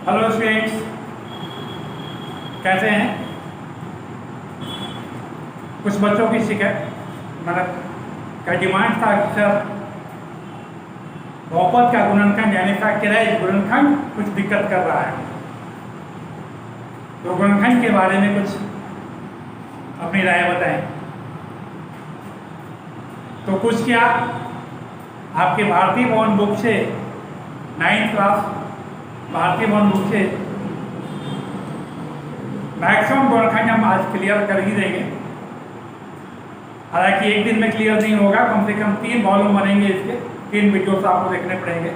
Hello students, कैसे हैं? कुछ बच्चों की शिकायत मतलब का डिमांड था कि सर बहुपद का गुणनखंड यानी फैक्टराइज गुणनखंड कुछ दिक्कत कर रहा है। तो गुणनखंड के बारे में कुछ अपनी राय बताएं। तो कुछ क्या आपके भारतीय भवन बुक से 9th क्लास भारतीय भवन बुक से मैक्सिमम गुणनखंड हम आज क्लियर कर ही देंगे। हालांकि एक दिन में क्लियर नहीं होगा, कम से कम 3 वॉल्यूम बनेंगे, इसके 3 वीडियोस आपको देखने पड़ेंगे।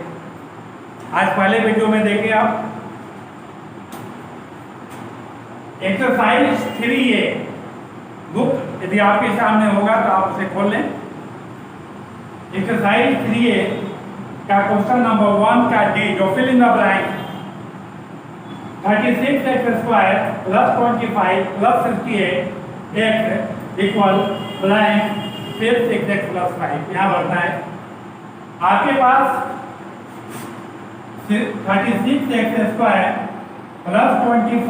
आज पहले वीडियो में देखिए आप एक्सरसाइज 3A बुक, यदि आपके सामने होगा तो आप उसे खोल लें। एक्सरसाइज 3A का क्वेश्चन नंबर 1 का डी, जो fill in the blank 36x² + 25 + 68x equal blank फिर 6x + 5 यहाँ भरना है। आपके पास 36x² + 25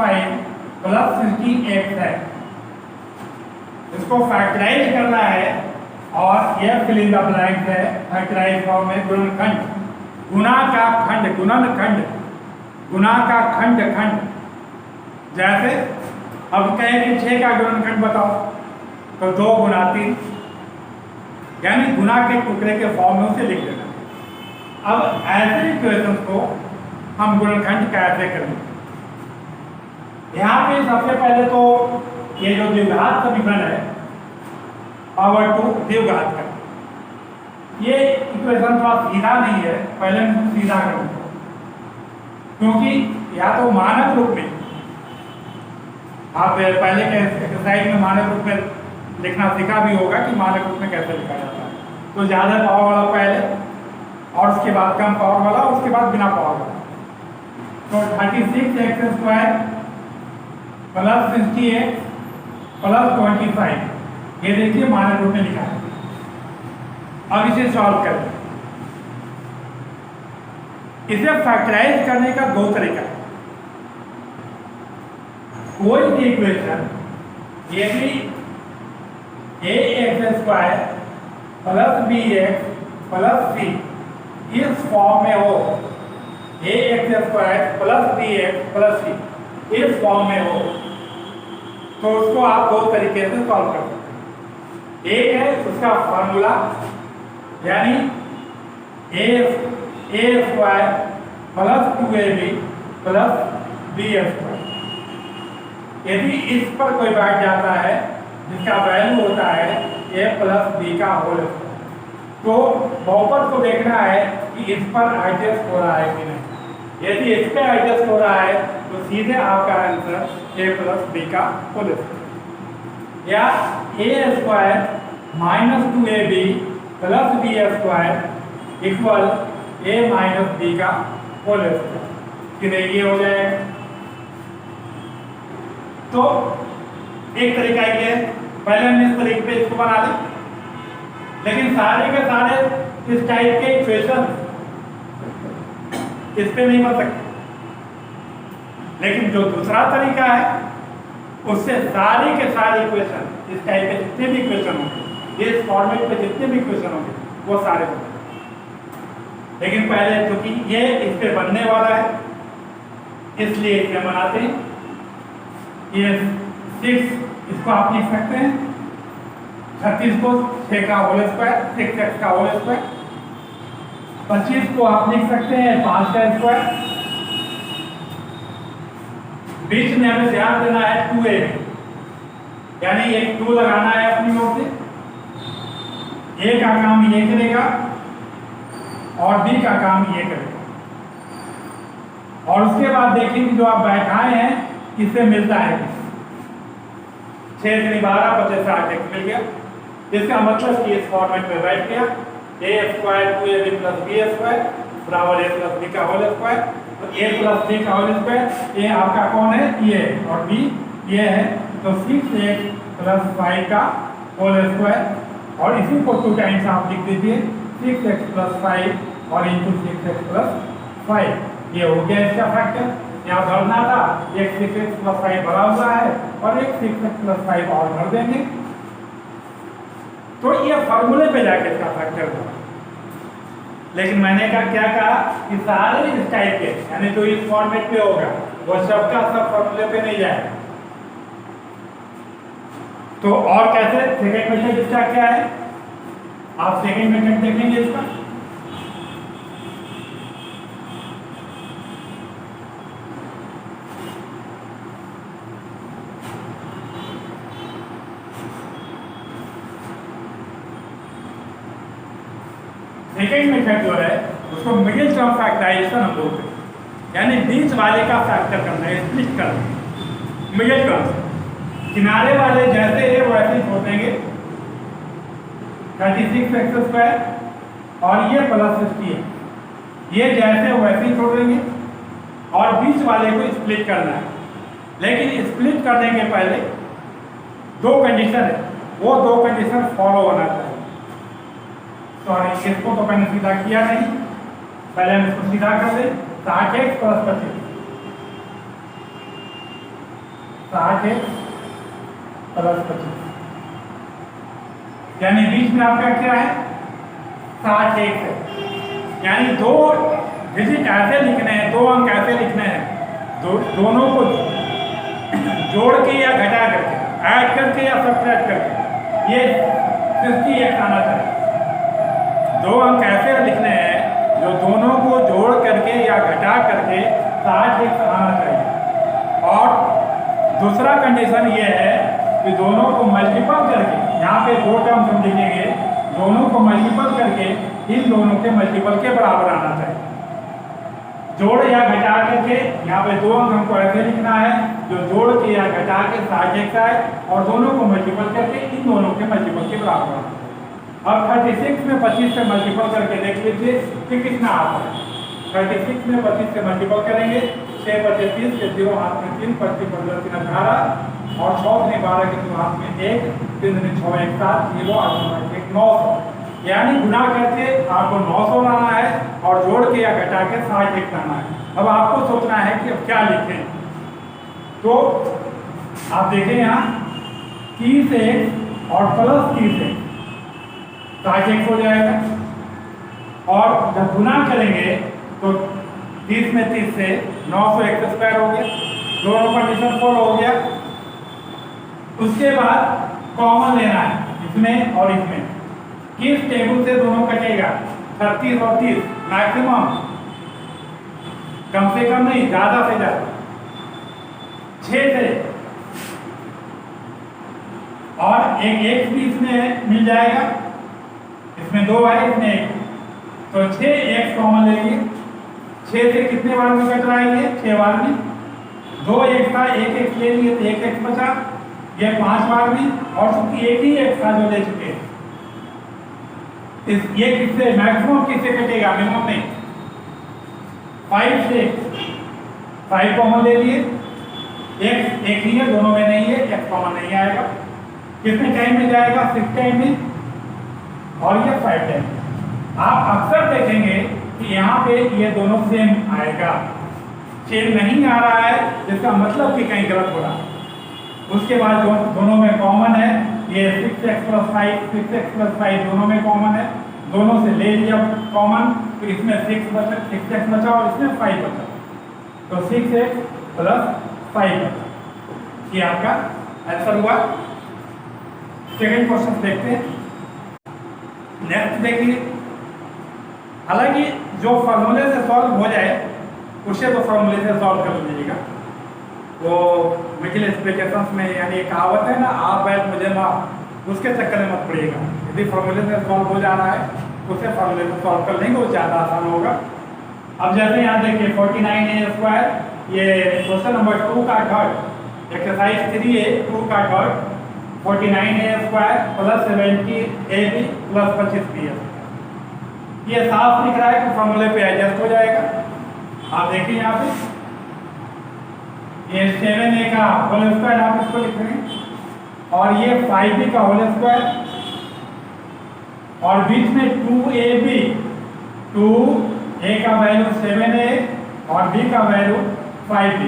+ 68x है, इसको फैक्टराइज करना है और यह फिल इन द ब्लैंक है फैक्टराइज फॉर्म में। गुणनखंड, गुणा का खंड, गुणनखंड, गुणा का खंड खंड। जैसे अब कहें कि 6 का गुणनखंड बताओ, तो 2 गुणा 3, यानी गुणा के टुकड़े के फॉर्म में उसे लिख देना। अब ऐसे इक्वेशन को हम गुणनखंड कैसे करेंगे? यहाँ पे सबसे पहले तो ये जो द्विघात समीकरण है पावर 2 द्विघात का, ये इक्वेशन थोड़ा सीधा नहीं है, पहले हम सीधा करेंगे क्योंकि या तो मानक रूप में आप पहले के एक्सरसाइज में मानक रूप में लिखना सीखा भी होगा कि मानक रूप में कैसे लिखा जाता है। तो ज़्यादा पावर वाला पहले और उसके बाद कम पावर वाला, उसके बाद बिना पावर वाला। तो 36x² + 68 + 25, ये देखिए मानक रूप में लिखा है। अब इसे सॉल्व करें। इसे फैक्टराइज करने का 2 तरीका है। कोई भी इक्वेशन यदि ax² + bx + c इस फॉर्म में हो, ax² + bx + c इस फॉर्म में हो, तो उसको आप 2 तरीके से सॉल्व कर सकते हैं। एक है उसका फॉर्मूला, यानी a² + 2ab + b²। यदि इस पर कोई बैठ जाता है जिसका वैल्यू होता है a + b का होल, तो बहुपद को देखना है कि इस पर एडजस्ट हो रहा है कि नहीं। यदि इस पर एडजस्ट हो रहा है तो सीधे आपका आंसर a + b का होल, या a² - 2ab + b² equal a - b का होल स्क्वायर। ये हो जाएगा। तो एक तरीका ये है, पहले हम इस तरीके पे इसको बना दें, लेकिन सारे के सारे इस टाइप के इक्वेशन इस पे नहीं बन सकते। लेकिन जो दूसरा तरीका है उससे सारे के सारे इक्वेशन इस टाइप के जितने भी इक्वेशन होंगे, इस फॉर्मेट पे जितने भी इक्वेशन होंगे वो सारे होंगे। लेकिन पहले क्योंकि ये इस पे बनने वाला है इसलिए इसे बनाते हैं। ये 6 इसको आप लिख सकते हैं, 36 को 6 का होल स्क्वायर, 6x का होल स्क्वायर। 25 को आप लिख सकते हैं 5 का स्क्वायर। बीच में हमें ध्यान देना है 2ab, यानी एक 2 लगाना है अपनी ओर से। a का काम ये करेगा और b का काम ये करेगा। और उसके बाद देखेंगे जो आप बैठाए हैं इससे मिलता है 6 × 12 = 60 मिल गया। इसका मतलब कि इस फॉर्मेट में बैठ गया a² 2ab + b² बराबर a + b का होल स्क्वायर। तो a + b का होल स्क्वायर, ये आपका कौन है? ये, और b ये है। तो 6x + 5 का होल स्क्वायर, और इसी को 2 टाइम्स आप लिख दीजिए 6x + 5 और इंटू 6x + 5। ये हो गया इसका फैक्टर। यहाँ भरना था, एक 6x + 5 भरा हुआ है और एक 6x + 5 और भर देंगे। तो ये फॉर्मूले पे जाके इसका फैक्टर होगा। लेकिन मैंने क्या कहा कि सारे इस टाइप के यानी जो इस फॉर्मेट पे होगा वो सबका सब फॉर्मूले पे नहीं जाएगा। तो और कैसे सेकंड मेथड इसका क्या है, आप सेकंड मेथड देखेंगे इसका। सेकेंड मेथड जो है उसको मिडिल टर्म फैक्टराइजेशन हम बोलते हैं, यानी बीच वाले का फैक्टर करना है, स्प्लिट करना। मिडिल टर्म किनारे वाले जैसे है वैसे ही छोड़ देंगे, 36x² और ये +60 है, ये जैसे वैसे ही छोड़ देंगे और बीच वाले को स्प्लिट करना है। लेकिन स्प्लिट करने के पहले दो कंडीशन है, वो दो कंडीशन फॉलो होना चाहिए। सॉरी, इसको तो मैंने सीधा किया नहीं, पहले हम इसको सीधा कर दें। 60x + 25, 60x + 25 यानी बीच में आपका क्या है 60x है। यानी दो डिजिट ऐसे लिखने हैं, दो अंक ऐसे लिखने हैं, दोनों को जोड़ के या घटा करके, ऐड करके या सब्ट्रैक्ट करके ये 60x आना चाहिए। दो अंक ऐसे लिखने हैं जो दोनों को जोड़ करके या घटा करके 60x आना चाहिए। और दूसरा कंडीशन ये है कि दोनों को मल्टीपल करके, यहाँ पे दो टर्म्स हम लिखेंगे, दोनों को मल्टीपल करके इन दोनों के मल्टीपल के बराबर आना चाहिए। जोड़ या घटा करके यहाँ पे दो अंक हमको ऐसे लिखना है जो जोड़ के या घटा के 60x आए और दोनों को मल्टीपल करके इन दोनों के मल्टीपल के बराबर आना। अब 36 में 25 से मल्टीपल करके देख लीजिए कि कितना आता है। 36 में 25 से मल्टीपल करेंगे, 6 × 30 के 0 हाथ में 3, 25 × 15 = 18 और 6 × 12 के 2 हाथ में 1, 3 × 6 = 7, 0 8 × 900। यानी गुना करके आपको 900 लाना है और जोड़ के या घटा के 60x लाना है। अब आपको सोचना है कि अब क्या लिखें। तो आप देखें यहाँ 30x और +30x 60x हो जाएगा। और जब गुना करेंगे तो 30 में 30 से 900x² हो गया, दोनों कंडीशन फॉलो हो गया। उसके बाद कॉमन लेना है इसमें और इसमें। किस टेबल से दोनों कटेगा, 36 और 30 मैक्सिमम, कम से कम नहीं, ज्यादा से ज्यादा 6 से, और एक x भी इसमें मिल जाएगा, इसमें 2 है इसमें 1, तो 6x कॉमन लेंगे। 6 से कितने बार में कट रहा है ये 6 बार में, 2x था 1x ले लिए तो 1x बचा, ये 5 बार में, और चूंकि एक ही x था जो ले चुके हैं, ये किससे मैक्सिमम किससे कटेगा, मिनिमम नहीं, 5 से 5 कॉमन ले लिए, x एक ही है दोनों में नहीं है, x कॉमन नहीं आएगा। कितने टाइम में जाएगा, 6 टाइम में, और ये 5 टाइम। आप अक्सर देखेंगे कि यहाँ पे ये दोनों सेम आएगा, सेम नहीं आ रहा है जिसका मतलब कि कहीं गलत हो रहा है। उसके बाद दोनों में कॉमन है, ये 6x + 5 6x + 5 दोनों में कॉमन है, दोनों से ले लिया कॉमन, तो इसमें 6x बचा और इसमें 5 बचा, तो 6x + 5 बचा। ये आपका आंसर हुआ। सेकंड क्वेश्चन देखते हैं। नेक्स्ट देखिए, हालांकि जो फॉर्मूले से सॉल्व हो जाए उसे तो फॉर्मूले से सॉल्व कर लीजिएगा। वो मिडिल एक्सप्लिकेशंस में यानी कहावत है ना, आप बैठ मुझे माफ, उसके चक्कर में मत पड़िएगा। यदि फॉर्मूले से सॉल्व हो जा रहा है उसे फॉर्मूले से सॉल्व कर लेंगे, वो ज़्यादा आसान होगा। अब जैसे यहाँ देखिए 49a², ये क्वेश्चन नंबर 2 का थर्ड, एक्सरसाइज 3a 2 का थर्ड, 49a² + 70ab + 25b। ये साफ दिख रहा है कि फॉर्मूले पे एडजस्ट हो जाएगा। आप देखिए यहाँ पे ये 7a का होल स्क्वायर आप इसको लिख रहे हैं, और ये 5b का होल स्क्वायर, और बीच में 2ab, 2a का वैल्यू 7a और b का वैल्यू 5b,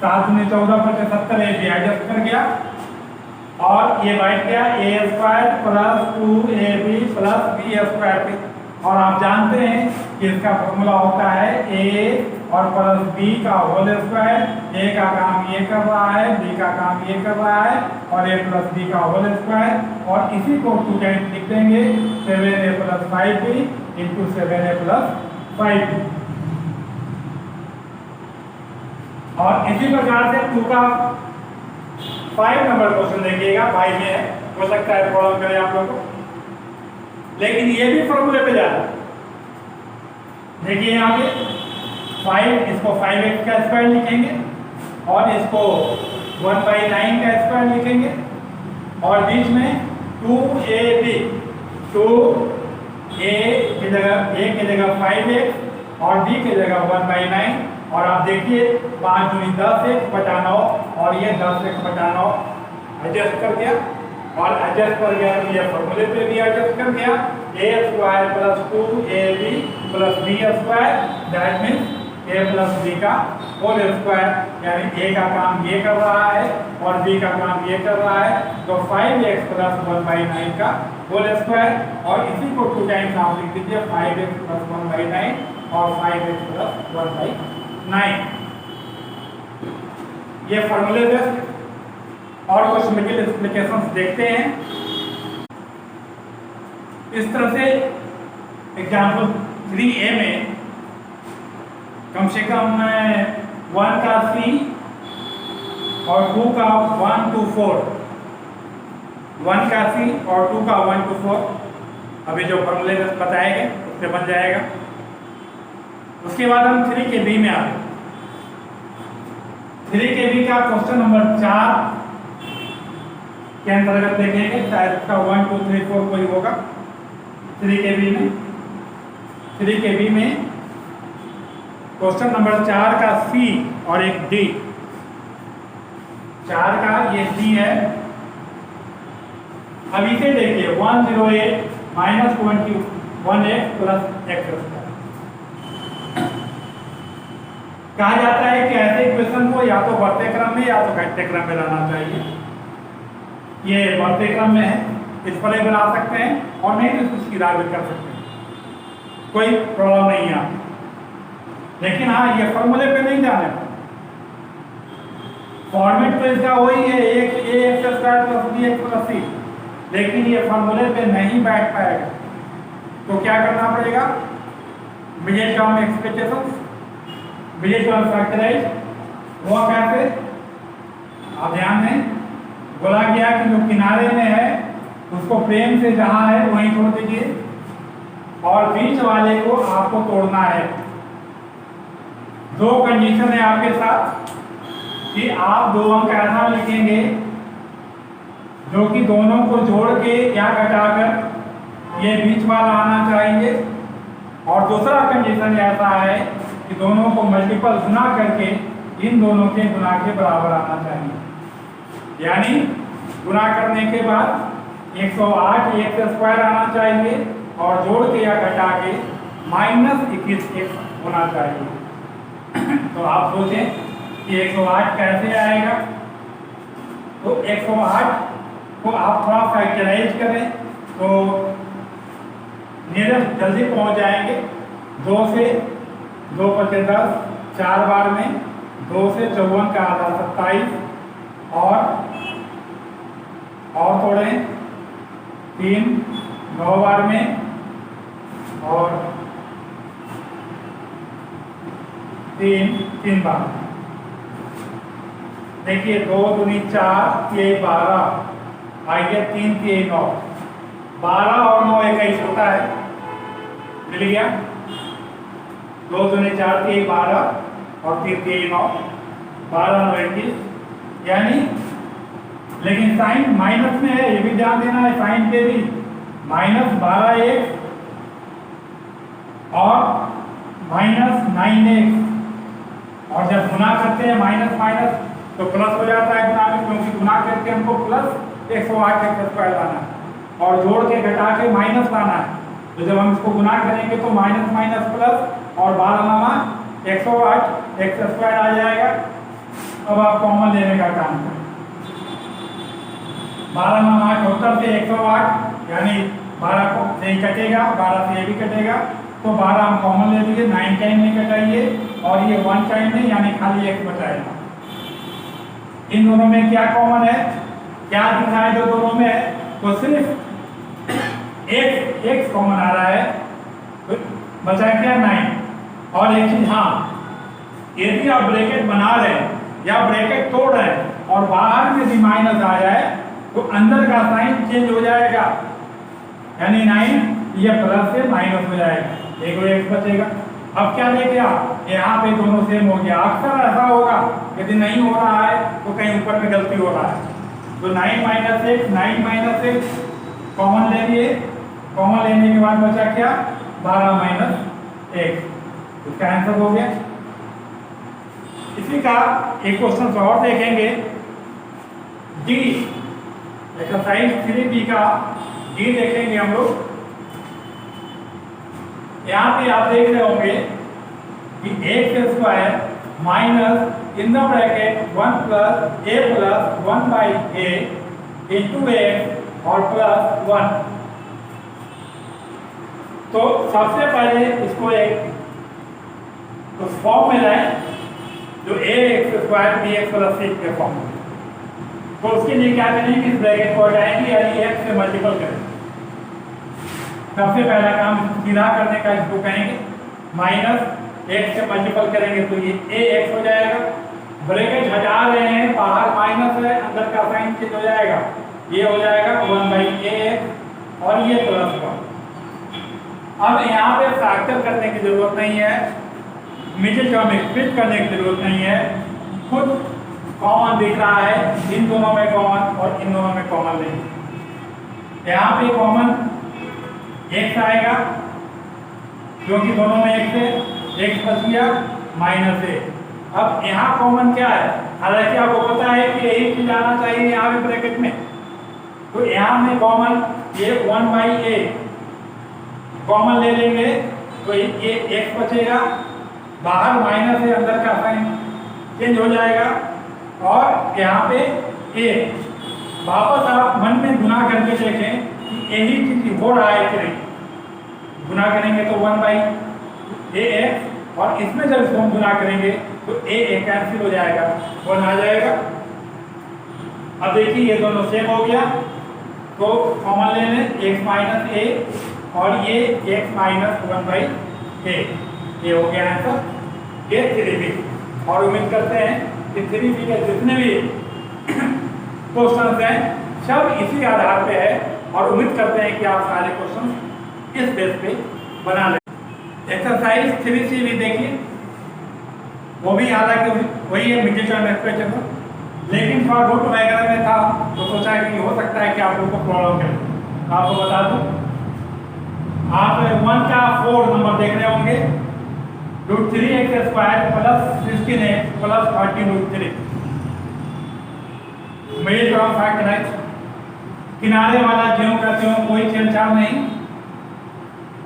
7 दूनी 14 बटे 70 ए बी एडजस्ट कर गया और ये बैठ गया a square plus 2ab plus b square पे। और आप जानते हैं कि इसका फॉर्मूला होता है a और प्लस b का होल स्क्वायर। a का काम ये कर रहा है, b का काम ये कर रहा है और a प्लस b का होल स्क्वायर। और इसी को 2 टाइम्स लिख देंगे 7a plus 5b into 7a plus 5b। और इसी प्रकार से 2 का 5 नंबर क्वेश्चन देखिएगा, भाई में है, हो सकता है प्रॉब्लम करें आप लोगों को, लेकिन ये भी फॉर्मूले पे जा रहा है। देखिए यहाँ पे 5, इसको 5x का स्क्वायर लिखेंगे और इसको 1/9 का स्क्वायर लिखेंगे और बीच में 2ab, 2a की जगह 5x और b की जगह 1/9। और आप देखिए 5 दूनी 10 1 बटा 9 और ये 10 1 बटा 9 एडजस्ट कर गया और एडजस्ट कर गया तो ये फॉर्मूले पे भी एडजस्ट कर गया। a square plus 2ab plus b square that means a plus b का होल स्क्वायर, यानी a का काम ये कर रहा है और b का काम ये कर रहा है, तो 5x प्लस 1/9 का होल स्क्वायर। और इसी को 2 टाइम्स आप लिख दीजिए 5x प्लस 1/9 और 5x प्लस 1/9। ये फॉर्मूले बेस्ड और कुछ मल्टीप्लिकेशंस देखते हैं। इस तरह से एग्जाम्पल 3a में कम से कम 1 का c और 2 का 1 to 4, 1 का c और 2 का 1 to 4 अभी जो फॉर्मूले बताएंगे उससे बन जाएगा। उसके बाद हम 3 के b में आ गए। 3 के b का क्वेश्चन नंबर 4 के अंतर्गत देखेंगे, शायद इसका 1 2 3 4 कोई होगा। 3 के बी में क्वेश्चन नंबर 4 का सी और एक डी। 4 का ये सी है। अब इसे देखिए 108 minus 21x plus x square. कहा जाता है कि ऐसे इक्वेशन को या तो बढ़ते क्रम में या तो घटते क्रम में लाना चाहिए। ये बढ़ते क्रम में है, इस पर बना सकते हैं और नहीं तो इसको सीधा भी कर सकते हैं, कोई प्रॉब्लम नहीं है। लेकिन हाँ, ये फॉर्मूले पे नहीं जाने, फॉर्मेट तो इसका वही है ax square plus bx plus c, लेकिन ये फॉर्मूले पे नहीं बैठ पाएगा। तो क्या करना पड़ेगा, middle term expectations, middle term factorise. वो कैसे, आप ध्यान दें, बोला गया कि जो किनारे में है उसको प्लेन से जहां है वहीं तोड़ दीजिए और बीच वाले को आपको तोड़ना है। 2 कंडीशन है आपके साथ कि आप 2 अंक ऐसा लिखेंगे जो कि दोनों को जोड़ के या घटाकर ये बीच वाला आना चाहिए, और दूसरा कंडीशन ऐसा है कि दोनों को मल्टीपल गुना करके इन दोनों के गुना के बराबर आना चाहिए। यानी गुना करने के बाद 108 x स्क्वायर आना चाहिए और जोड़ के या घटा के -21x होना चाहिए। तो आप सोचें कि 108 कैसे आएगा, तो 108 को आप थोड़ा फैक्टराइज करें तो नियरेस्ट जल्दी पहुंच जाएंगे। 2 से 2 × 10 4 बार में, 2 से 54 का आधा 27 और थोड़े 3 9 बार में और 3 बार। देखिए 2 दूनी 4 3 12 आइए 3 3 9, 12 और 9 21 होता है, मिल गया। 2 दूनी 4 3 12 और 3 3 9, 12 9 21। यानी लेकिन साइन माइनस में है, ये भी ध्यान देना है, साइन पे भी -12x और -9x, और जब गुना करते हैं माइनस माइनस तो प्लस हो जाता है गुना में, क्योंकि गुना करके हमको प्लस 108 x स्क्वायर लाना है और जोड़ के घटा के माइनस लाना है। तो जब हम इसको गुना करेंगे तो माइनस माइनस प्लस और 12 9 108 एक्स स्क्वायर आ जाएगा। अब आप कॉमन लेने का काम करें। 12 में 8 उत्तर से 108, यानी 12 को से ही कटेगा, 12 से ये भी कटेगा, तो 12 हम कॉमन ले लीजिए, 9 टाइम नहीं कटाइए और ये 1 टाइम नहीं, यानी खाली x बचाएगा। इन दोनों में क्या कॉमन है, क्या दिखाए दो दोनों में, तो सिर्फ x कॉमन आ रहा है, तो बचा क्या 9। और एक चीज, हाँ, यदि आप ब्रैकेट बना रहे हैं या ब्रैकेट तोड़ रहे हैं और बाहर में भी माइनस आ जाए तो अंदर का साइन चेंज हो जाएगा, यानी 9 ये प्लस से माइनस हो जाएगा, एक x बचेगा। अब क्या लेके आप यहाँ पे दोनों सेम हो गया। अक्सर ऐसा होगा, यदि नहीं हो रहा है तो कहीं ऊपर में गलती हो रहा है। तो 9 माइनस x कॉमन ले लिए, कॉमन लेने के बाद बचा क्या 12 माइनस x, इसका आंसर हो गया। इसी का एक क्वेश्चन और देखेंगे, डी एक्सरसाइज 3B का डी देखेंगे हम लोग। यहाँ पे आप देख रहे होंगे कि x square minus in the bracket 1 plus A plus 1 by A into x और प्लस 1। तो सबसे पहले इसको एक उस फॉर्म में लाएं जो a x square b x plus c के फॉर्म में। तो उसके लिए क्या करेंगे, इस ब्रैकेट को हटाएंगे, यानी एक्स से मल्टीपल करेंगे। सबसे पहला काम सीधा करने का इसको कहेंगे, माइनस एक्स से मल्टीपल करेंगे तो ये ए एक्स हो जाएगा। ब्रैकेट हटा रहे हैं, बाहर माइनस है, अंदर का साइन चेंज हो जाएगा, ये हो जाएगा 1 बाई ए एक्स और ये प्लस 1। अब यहाँ पे फैक्टर करने की जरूरत नहीं है, मिडिल टर्म में स्प्लिट करने की जरूरत नहीं है, खुद कॉमन दिख रहा है, इन दोनों में कॉमन और इन दोनों में कॉमन लेंगे। यहाँ पे कॉमन x आएगा क्योंकि दोनों में x है, x बच गया माइनस ए। अब यहाँ कॉमन क्या है, हालांकि आपको पता है कि यही चीज आना चाहिए यहाँ पे ब्रैकेट में, तो यहाँ में कॉमन ये 1 बाई ए कॉमन ले लेंगे तो ये x बचेगा, बाहर माइनस है, अंदर का साइन चेंज हो जाएगा और यहाँ पे a। वापस आप मन में गुना करके देखें कि यही चीज हो रहा है कि नहीं। गुना करेंगे तो 1 बाई ए एक्स और इसमें जब इसको हम गुना करेंगे तो ए कैंसिल हो जाएगा, 1 आ जाएगा। अब देखिए ये दोनों सेम हो गया तो कॉमन ले लें x माइनस ए और ये x माइनस 1 बाई ए, ये हो गया आंसर ये 3B। और उम्मीद करते हैं कि 3B के जितने भी क्वेश्चन हैं सब इसी आधार पे है और उम्मीद करते हैं कि आप सारे क्वेश्चन इस बेस पे बना लें। एक्सरसाइज 3C भी देखिए, वो भी हालांकि वही है मिडिल टर्म एक्सप्रेशन, लेकिन थोड़ा रूट वगैरह में था तो सोचा कि हो सकता है कि आप लोग को प्रॉब्लम करे। आपको बता दूं, आप 1 का 4 नंबर देख रहे होंगे, √3x square plus 16x plus 13√3 middle term factorise, किनारे वाला ज्यों का त्यों, कोई छेड़छाड़ नहीं,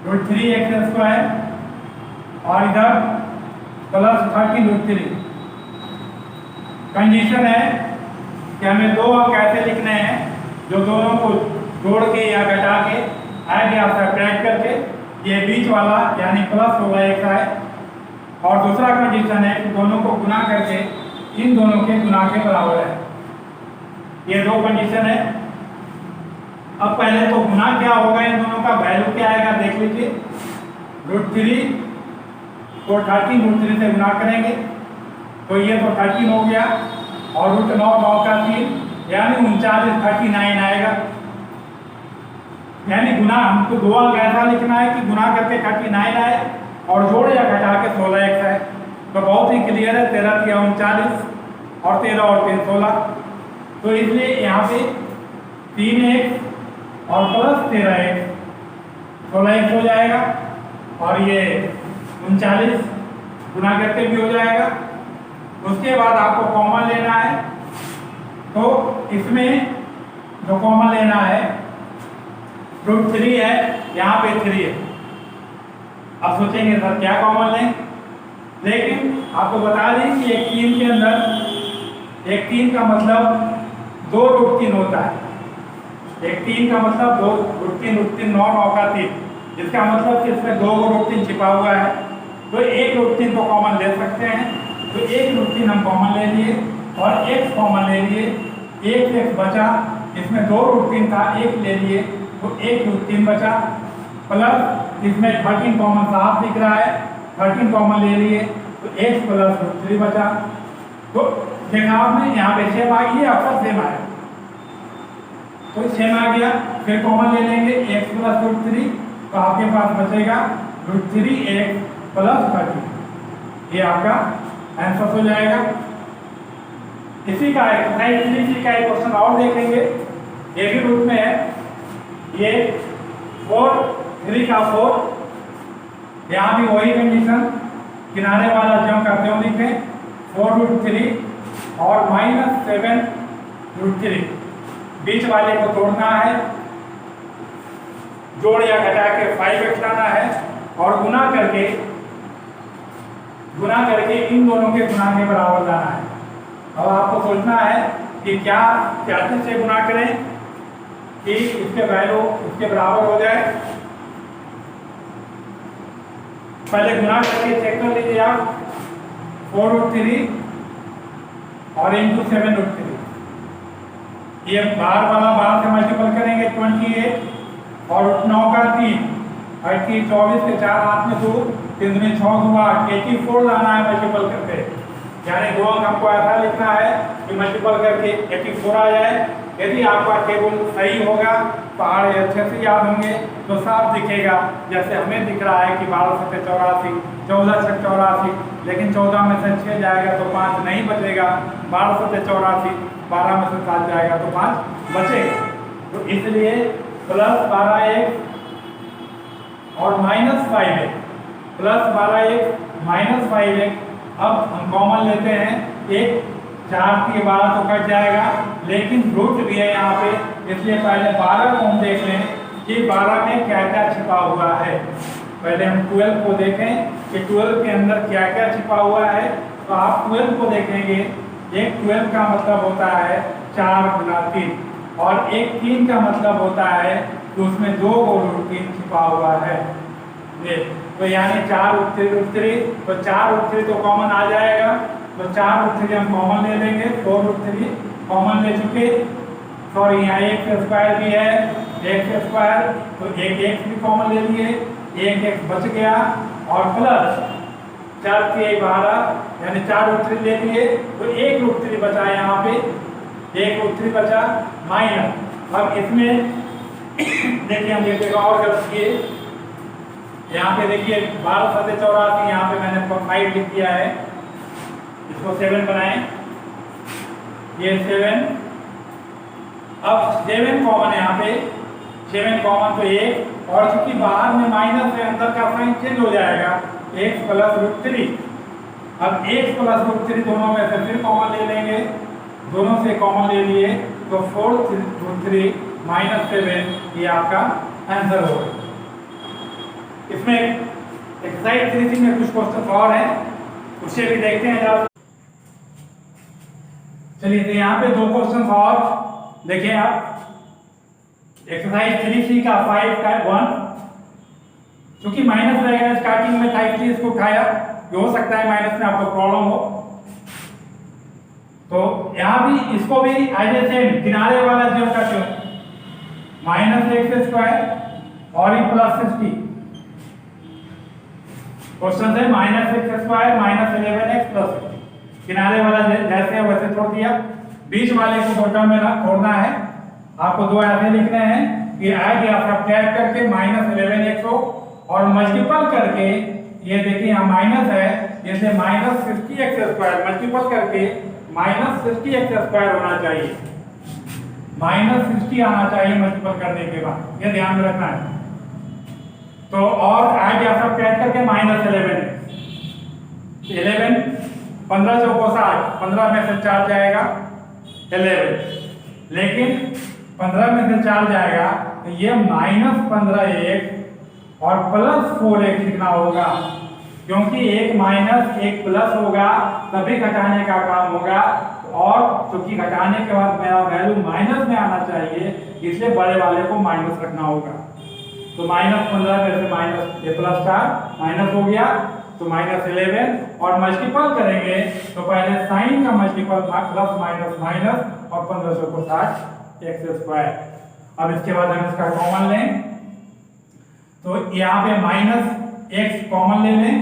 √3x स्क्वायर और इधर प्लस 13√3। कंडीशन है कि हमें दो अंक ऐसे लिखने हैं जो दोनों को जोड़ के या घटा के ऐड या सब्ट्रैक्ट करके ये बीच वाला यानी प्लस होगा एक है, और दूसरा कंडीशन है कि दोनों को गुना करके इन दोनों के गुना के बराबर है। ये दो कंडीशन है। अब पहले तो गुना क्या होगा, इन दोनों का वैल्यू क्या आएगा देख लीजिए। √3 को 13√3 से गुना करेंगे तो ये तो 13 हो गया और √9 9 का 3 यानी 39 39 आएगा। यानी गुना हमको दो अंक ऐसा लिखना है कि गुना करके 39 आए और जोड़ या घटा के 16x है। तो बहुत ही क्लियर है, 13 3 39 और 13 और 3 16। तो इसलिए यहाँ पे 3x और प्लस 13x 16x हो जाएगा और ये 39 गुना करके भी हो जाएगा। उसके बाद आपको कॉमन लेना है, तो इसमें जो कॉमन लेना है √3 है, यहाँ पे 3 है। अब सोचेंगे सर क्या कॉमन लें, लेकिन आपको बता दें कि एक 3 के अंदर एक 3 का मतलब 2√3 होता है। एक 3 का मतलब 2√3 9 का 3, जिसका मतलब कि इसमें 2√3 छिपा हुआ है। तो 1√3 को कॉमन ले सकते हैं, तो 1√3 हम कॉमन ले लिए और x कॉमन ले लिए, 1x बचा, इसमें 2√3 था, 1 ले लिए तो 1√3 बचा, प्लस इसमें 13 कॉमन साफ दिख रहा है, 13 कॉमन ले लिए तो x प्लस √3 बचा। तो देखा आपने यहाँ पे सेम आ गई, आपका सेम आया, तो सेम आ गया। फिर कॉमन ले लेंगे x प्लस √3, तो आपके पास बचेगा √3x प्लस 13, ये आपका आंसर हो जाएगा। इसी का एक्सरसाइज 3 का एक क्वेश्चन और देखेंगे, ये भी रूप में है, ये 4 3 का 4, यहाँ भी वही कंडीशन, किनारे वाला जम का क्यों लिखे 4√3 और -7√3, बीच वाले को तोड़ना है, जोड़ या घटा के 5x लाना है और गुना करके इन दोनों के गुना के बराबर लाना है। अब आपको सोचना है कि क्या से गुना करें कि इसके वैल्यू इसके बराबर हो जाए। पहले गुना करके चेक कर लीजिए आप, 4√3 और इंटू 7√3, ये बार वाला बार से मल्टीपल करेंगे 28 और 9 का 3, 24 के 4 हाथ में 2, 3 में 6 हुआ, 84 लाना है मल्टीपल करके, यानी 2 अंक हमको ऐसा लिखना है कि मल्टीपल करके 84 आ जाए। यदि आपका टेबल सही होगा, पहाड़ अच्छे से याद होंगे तो साफ दिखेगा, जैसे हमें दिख रहा है कि 12 से 84, 14 से 84, लेकिन 14 में से 6 जाएगा तो 5 नहीं बचेगा, 12 से 84, 12 में से 7 जाएगा तो 5 बचेगा। तो इसलिए प्लस 12x और -5x, plus 12x minus 5x, अब हम कॉमन लेते हैं, एक 4 के 12 तो कट जाएगा, लेकिन रूट भी है यहाँ पे, इसलिए पहले 12 को हम देख लें कि 12 में क्या क्या छिपा हुआ है। पहले हम 12 को देखें कि 12 के अंदर क्या क्या छिपा हुआ है। तो आप 12 को देखेंगे, एक 12 का मतलब होता है 4 गुना 3, और एक 3 का मतलब होता है कि उसमें 2 √3 छिपा हुआ है। ये तो यानी 4√3, तो 4√3 तो कॉमन आ जाएगा, तो 4√3 हम कॉमन ले लेंगे, 4√3 कॉमन ले चुके, सॉरी यहाँ x² भी है, x², तो एक x भी कॉमन ले लिए, एक x बच गया, और प्लस 4 के 12 यानी 4√3 ले लिए, तो 1√3 बचा यहाँ पे, 1√3 बचा, माइनस। अब इसमें देखिए हम एक जगह और गलत किए, यहाँ पे देखिए 12 से 84, यहाँ पे मैंने 5 लिख दिया है, इसको 7 बनाएं, ये 7, अब 7 कॉमन है यहाँ पे, 7 कॉमन तो 1, और चूंकि बाहर में माइनस है, अंदर का साइन चेंज हो जाएगा, x प्लस √3। अब x प्लस √3 दोनों में से फिर कॉमन ले लेंगे, दोनों से कॉमन ले लिए तो 4√3 -7, ये आपका आंसर होगा। इसमें एक्सरसाइज 3 में कुछ क्वेश्चन और हैं, उसे भी देखते हैं जब। चलिए तो यहाँ पे 2 क्वेश्चन और देखें आप, एक्सरसाइज 3 का 5 का 1, क्योंकि माइनस रहेगा स्टार्टिंग में था इसलिए इसको उठाया, ये हो सकता है माइनस में आपको प्रॉब्लम हो, तो यहाँ भी इसको भी एज सेम किनारे वाला जो का क्यों -x² और ये प्लस 60, क्वेश्चन है -x² -11x प्लस, किनारे वाला जैसे है वैसे छोड़ दिया, बीच वाले को छोटा में छोड़ना है। आपको 2 ऐसे लिखने हैं कि ऐड या सब्ट्रैक्ट करके -11x हो, और मल्टीपल करके, ये देखिए यहाँ माइनस है, जैसे -60x² मल्टीपल करके -60x² होना चाहिए, -60 आना चाहिए मल्टीपल करने के बाद, ये ध्यान में रखना है। तो और ऐड या सब्ट्रैक्ट करके -11x, 11, 15 चौको 60, 15 में से 4 जाएगा 11, लेकिन 15 में से 4 जाएगा तो ये -15x और +4x लिखना होगा, क्योंकि एक माइनस एक प्लस होगा तभी घटाने का काम होगा, और क्योंकि घटाने के बाद मेरा वैल्यू माइनस में आना चाहिए इसलिए बड़े वाले को माइनस रखना होगा। तो -15 में से माइनस ए प्लस 4 माइनस हो गया तो -11, और मल्टीपल करेंगे तो पहले साइन का मल्टीपल था प्लस माइनस माइनस और 15 को 60 x²। अब इसके बाद हम इसका कॉमन लें तो यहाँ पे -x कॉमन ले लें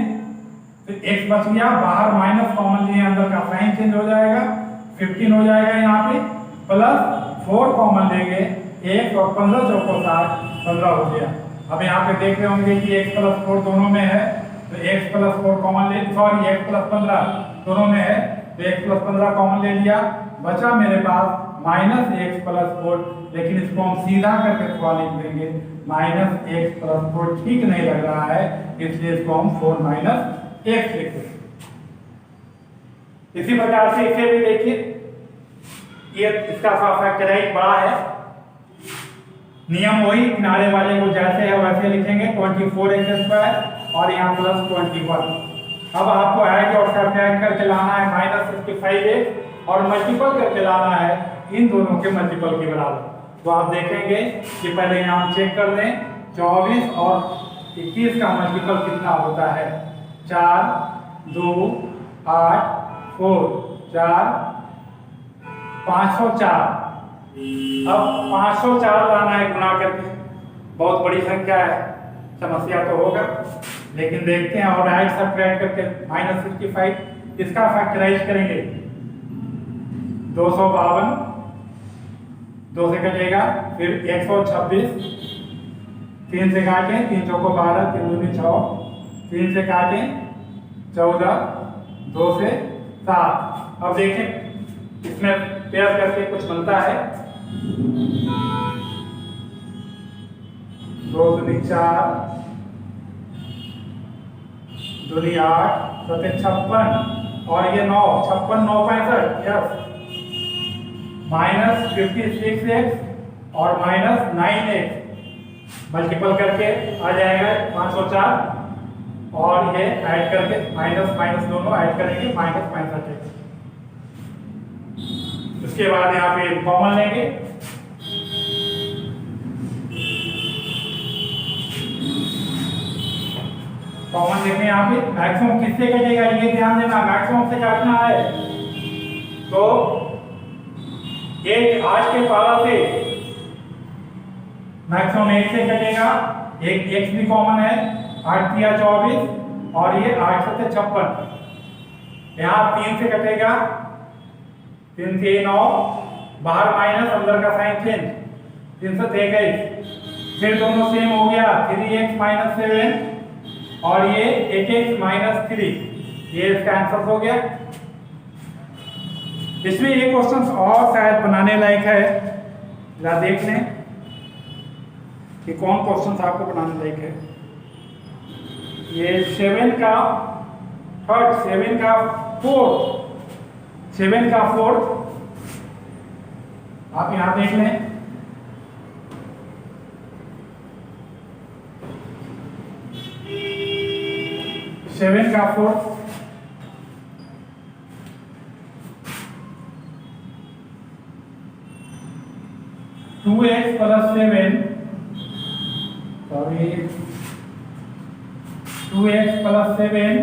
तो x बच गया, बाहर माइनस कॉमन लिए अंदर का साइन चेंज हो जाएगा 15 हो जाएगा यहाँ पे, प्लस 4 कॉमन लेंगे 1 और 15 चौको 60 15 हो गया। अब यहाँ पे देख रहे होंगे कि x + 4 दोनों में है तो x + 4 कॉमन ले, सॉरी x + 15 दोनों में है तो x + 15 कॉमन ले लिया, बचा मेरे पास -x + 4, लेकिन इसको हम सीधा करके थोड़ा लिख देंगे -x + 4 ठीक नहीं लग रहा है इसलिए इसको हम 4 - x लिख देंगे। इसी प्रकार से इसे भी देखिए, ये इसका फैक्टराइज बड़ा है, नियम वही, किनारे वाले को जैसे है वैसे लिखेंगे 24x² और यहाँ +21। अब आपको ऐड और सब्ट्रैक्ट करके लाना है -65x और मल्टीपल करके लाना है इन दोनों के मल्टीपल के बराबर। तो आप देखेंगे कि पहले यहाँ हम चेक कर लें 24 और 21 का मल्टीपल कितना होता है, 4 2 8 4 4 504। अब 504 लाना है गुना करके, बहुत बड़ी संख्या है, समस्या तो होगा, लेकिन देखते हैं। और ऐड सब्ट्रैक्ट करके -65 इसका फैक्टराइज करेंगे 252 2 से कटेगा, फिर 126 3 से काटें 3 चौको 12 3 दूनी 6 3 से काटें 14 2 से 7। अब देखें इसमें पेयर करके कुछ बनता है 2 दूनी 4 दूनी 8 7 56 और ये 9 56 9 65 यस, -56x और -9x मल्टीपल करके आ जाएगा 504 और ये ऐड करके माइनस माइनस दोनों ऐड करेंगे -65x। उसके बाद यहाँ पे कॉमन लेंगे कॉमन लेंगे यहाँ पे मैक्सिमम किससे कटेगा ये ध्यान देना, मैक्सिमम से काटना है। तो एक 8 के पावर से मैक्सिमम 1 से कटेगा, एक x भी कॉमन है 8 × 24 और ये 8 × 7 56। यहाँ 3 से कटेगा 3 से 9, बाहर माइनस अंदर का साइन चेंज 3 से 23, फिर दोनों सेम हो गया 3x - 7 और ये 8x - 3, ये इसका आंसर हो गया। इसमें एक क्वेश्चन और शायद बनाने लायक है, जरा देख लें कि कौन क्वेश्चन आपको बनाने लायक है। ये 7 का थर्ड 7 का फोर्थ आप यहां देख लें। सेवन का fourth 2x + 7 sorry 2x + 7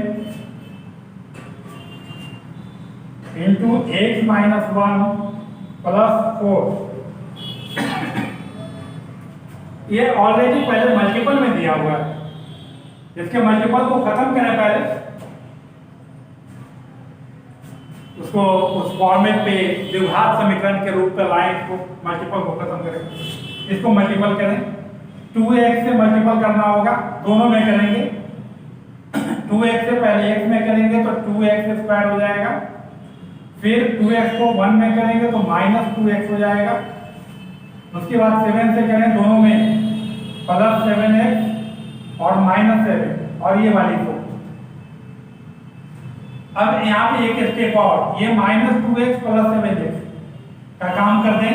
into x - 1 + 4। ये ऑलरेडी पहले मल्टीपल में दिया हुआ है, इसके मल्टीपल को खत्म करें पहले, उसको उस फॉर्मेट पे द्विघात समीकरण के रूप में लाएं, इसको मल्टीपल को खत्म करें, इसको मल्टीपल करें 2x से मल्टीपल करना होगा, दोनों में करेंगे 2x से पहले x में करेंगे तो 2x² हो जाएगा, फिर 2x को 1 में करेंगे तो -2x हो जाएगा, उसके बाद 7 से करें दोनों में +7x और -7 और ये वाली को। अब यहाँ पे एक स्टेप और, ये -2x + 7x का काम कर दें,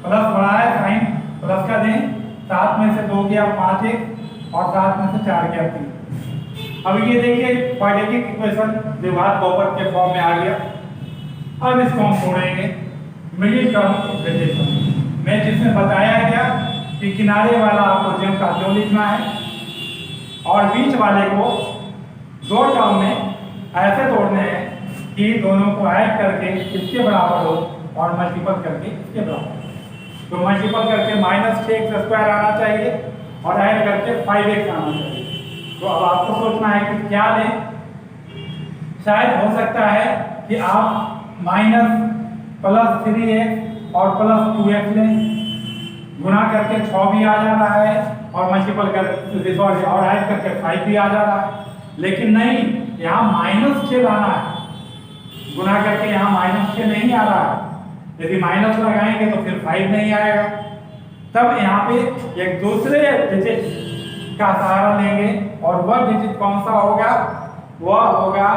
प्लस बड़ा है साइन प्लस का दें, 7 में से 2 गया 5x और 7 में से 4 गया 3। अब ये देखिए क्वाड्रेटिक इक्वेशन द्विघात बहुपद के फॉर्म में आ गया। अब इसको हम छोड़ेंगे मिडिल टर्म रिलेशन में, जिसमें बताया गया कि किनारे वाला आपको ज्यों का त्यों लिखना है और बीच वाले को दो टर्म में ऐसे तोड़ने हैं कि दोनों को ऐड करके इसके बराबर हो और मल्टीपल करके इसके बराबर। तो मल्टीपल करके -6x² आना चाहिए और ऐड करके 5x आना चाहिए। तो अब आपको सोचना है कि क्या लें। शायद हो सकता है कि आप -+3x और +2x लें, गुणा करके 6 भी आ जा रहा है और मल्टीपल कर सॉरी और ऐड करके 5 भी आ जा रहा है। लेकिन नहीं, यहाँ -6 लाना है, गुणा करके यहाँ -6 नहीं आ रहा है। यदि माइनस लगाएंगे तो फिर 5 नहीं आएगा। तब यहाँ पे एक दूसरे डिजिट का सहारा लेंगे और वह डिजिट कौन सा होगा? वह होगा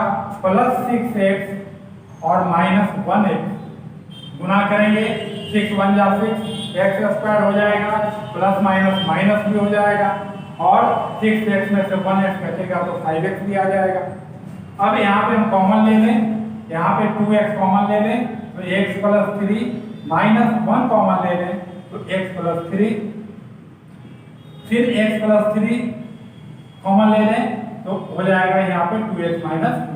+6x और -1x। गुणा करेंगे 6 × 1 = 6, x² हो जाएगा, प्लस माइनस माइनस भी हो जाएगा और 6x में से 1x कटेगा तो 5x भी आ जाएगा। अब यहाँ पे हम कॉमन ले लें, यहाँ पे 2x कॉमन ले लें तो x + 3 -1 कॉमन ले लें तो x + 3, फिर x + 3 कॉमन ले लें तो हो जाएगा यहाँ पे 2x -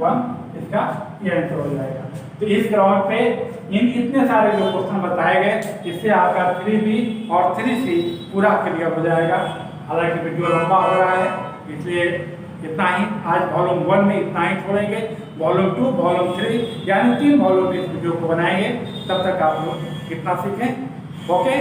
1, इसका ये आंसर हो जाएगा। तो इस ग्राफ पे इन इतने सारे जो क्वेश्चन बताए गए, इससे आपका 3B और 3C पूरा क्लियर हो जाएगा। हालांकि वीडियो लंबा हो रहा है, इसलिए इतना ही आज वॉल्यूम 1 में इतना ही छोड़ेंगे। वॉल्यूम 2, वॉल्यूम 3 यानी 3 वॉल्यूम इस वीडियो को बनाएंगे। तब तक आप लोग कितना सीखें। ओके।